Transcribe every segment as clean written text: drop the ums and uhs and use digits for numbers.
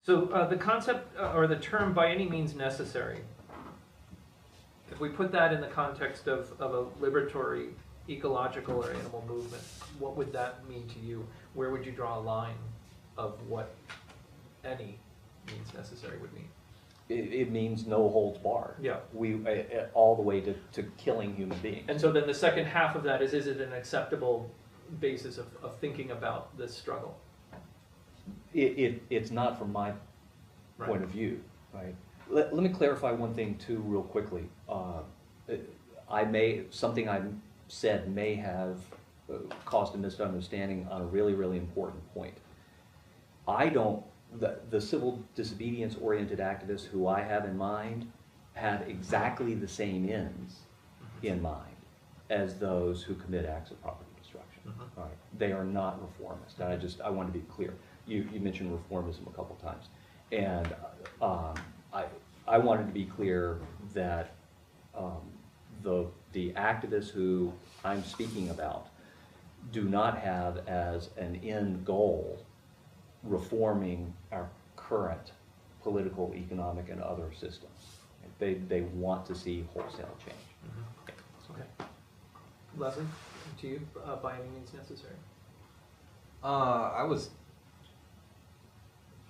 So the concept or the term "by any means necessary," if we put that in the context of a liberatory, ecological, or animal movement, what would that mean to you? Where would you draw a line of what any means necessary would mean? It means no holds barred. Yeah. All the way to killing human beings. And so then the second half of that is it an acceptable basis of thinking about this struggle? It's not from my point of view, right? Let me clarify one thing too real quickly. Something I said may have caused a misunderstanding on a really, really important point. The civil disobedience-oriented activists who I have in mind have exactly the same ends in mind as those who commit acts of property destruction. All right. They are not reformist. I want to be clear. You mentioned reformism a couple times, and I wanted to be clear that the activists who I'm speaking about do not have as an end goal reforming our current political, economic, and other systems. They want to see wholesale change. Okay. Leslie, to you, by any means necessary? I was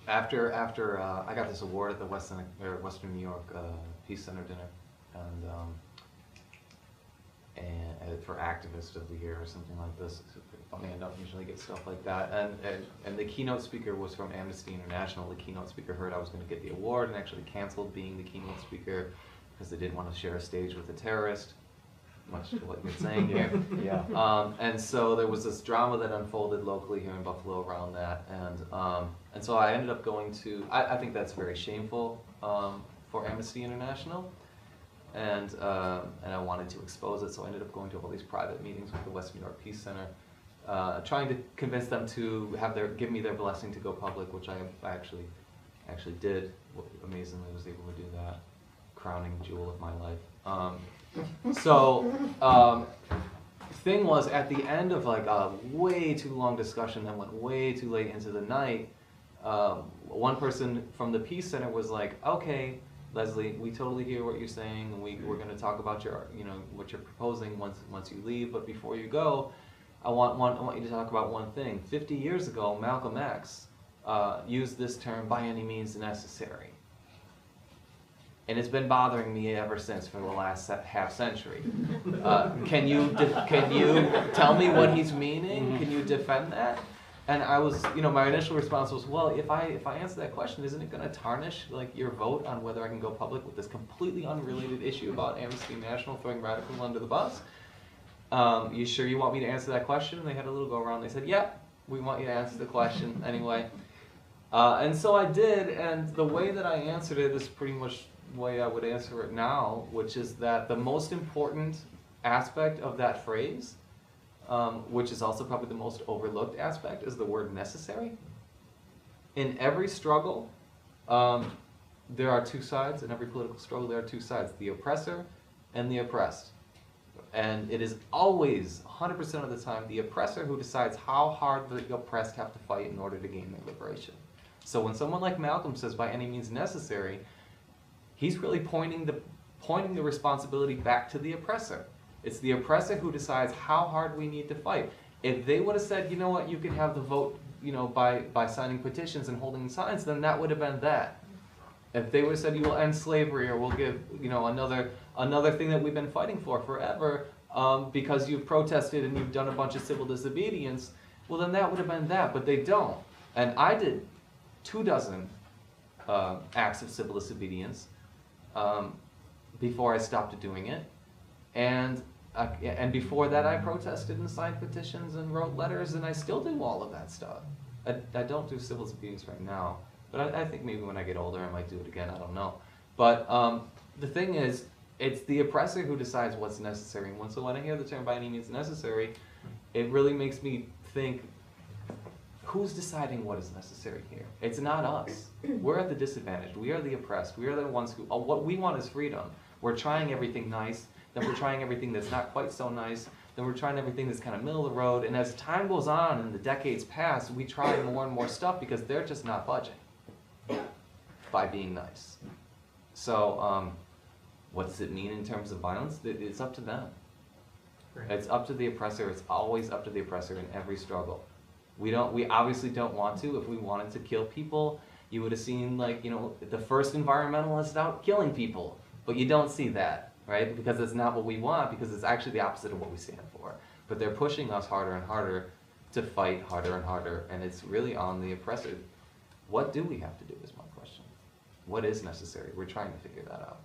after I got this award at the Western New York Peace Center dinner, and for Activist of the Year or something like this. Funny, I don't usually get stuff like that. And the keynote speaker was from Amnesty International. The keynote speaker heard I was going to get the award and actually canceled being the keynote speaker because they didn't want to share a stage with a terrorist, much to what you're saying here. Yeah. And so there was this drama that unfolded locally here in Buffalo around that, and so I ended up going to. I think that's very shameful for Amnesty International. And I wanted to expose it, so I ended up going to all these private meetings with the West New York Peace Center, trying to convince them to give me their blessing to go public, which I actually did. Amazingly, was able to do that, crowning jewel of my life. Thing was, at the end of like a way too long discussion that went way too late into the night, one person from the Peace Center was like, "Okay, Leslie, we totally hear what you're saying, and we're going to talk about what you're proposing once you leave. But before you go, I want you to talk about one thing. 50 years ago, Malcolm X used this term, by any means necessary, and it's been bothering me ever since for the last half century. Can you tell me what he's meaning? Can you defend that?" And I was, my initial response was, well, if I answer that question, isn't it going to tarnish like your vote on whether I can go public with this completely unrelated issue about Amnesty International throwing radicals under the bus? You sure you want me to answer that question? And they had a little go around. They said, "Yep, we want you to answer the question anyway." And so I did, and the way that I answered it is pretty much the way I would answer it now, which is that the most important aspect of that phrase, which is also probably the most overlooked aspect, is the word necessary. In every struggle, there are two sides. In every political struggle, there are two sides, the oppressor and the oppressed. And it is always, 100% of the time, the oppressor who decides how hard the oppressed have to fight in order to gain their liberation. So when someone like Malcolm says, "by any means necessary," he's really pointing the responsibility back to the oppressor. It's the oppressor who decides how hard we need to fight. If they would have said, "You know what, you can have the vote, by signing petitions and holding signs," then that would have been that. If they would have said, "You will end slavery, or we'll give, another thing that we've been fighting for forever, because you've protested and you've done a bunch of civil disobedience," well, then that would have been that. But they don't. And I did 24 acts of civil disobedience before I stopped doing it. And before that, I protested and signed petitions and wrote letters, and I still do all of that stuff. I don't do civil disobedience right now, but I think maybe when I get older, I might do it again. I don't know. But the thing is, it's the oppressor who decides what's necessary. And so when I hear the term "by any means necessary," it really makes me think, who's deciding what is necessary here? It's not us. We're at the disadvantaged. We are the oppressed. We are the ones who, what we want is freedom. We're trying everything nice. Then we're trying everything that's not quite so nice. Then we're trying everything that's kind of middle of the road. And as time goes on and the decades pass, we try more and more stuff because they're just not budging. by being nice. So, what does it mean in terms of violence? It's up to them. Right. It's up to the oppressor. It's always up to the oppressor in every struggle. We obviously don't want to. If we wanted to kill people, you would have seen, like, you know, the first environmentalist out killing people. But you don't see that, right? Because it's not what we want, because it's actually the opposite of what we stand for. But they're pushing us harder and harder to fight harder and harder, and it's really on the oppressor. What do we have to do is my question. What is necessary? We're trying to figure that out.